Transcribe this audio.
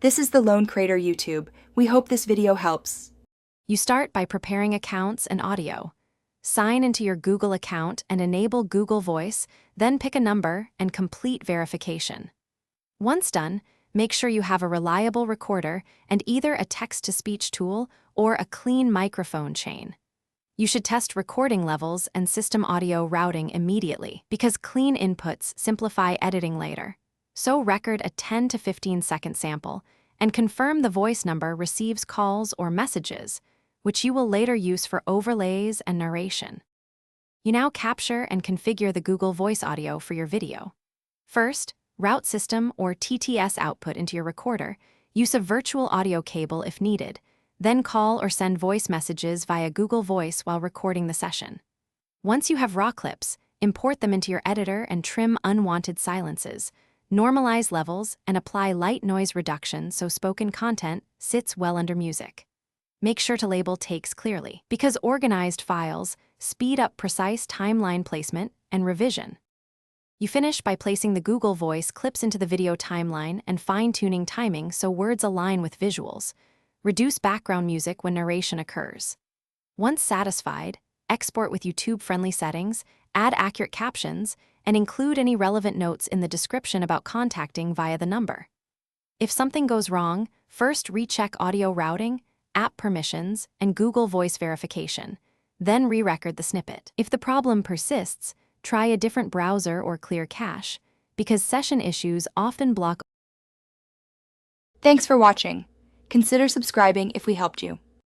This is the Lone Creator YouTube. We hope this video helps. You start by preparing accounts and audio. Sign into your Google account and enable Google Voice, then pick a number and complete verification. Once done, make sure you have a reliable recorder and either a text-to-speech tool or a clean microphone chain. You should test recording levels and system audio routing immediately because clean inputs simplify editing later. So record a 10 to 15 second sample and confirm the voice number receives calls or messages, which you will later use for overlays and narration. You now capture and configure the Google Voice audio for your video. First, route system or TTS output into your recorder. Use a virtual audio cable if needed, then call or send voice messages via Google Voice while recording the session. Once you have raw clips, import them into your editor and trim unwanted silences. Normalize levels and apply light noise reduction so spoken content sits well under music. Make sure to label takes clearly, because organized files speed up precise timeline placement and revision. You finish by placing the Google Voice clips into the video timeline and fine-tuning timing so words align with visuals. Reduce background music when narration occurs. Once satisfied, export with YouTube-friendly settings, add accurate captions, and include any relevant notes in the description about contacting via the number. If something goes wrong, first recheck audio routing, app permissions, and Google Voice verification. Then re-record the snippet. If the problem persists, try a different browser or clear cache, because session issues often block. Thanks for watching. Consider subscribing if we helped you.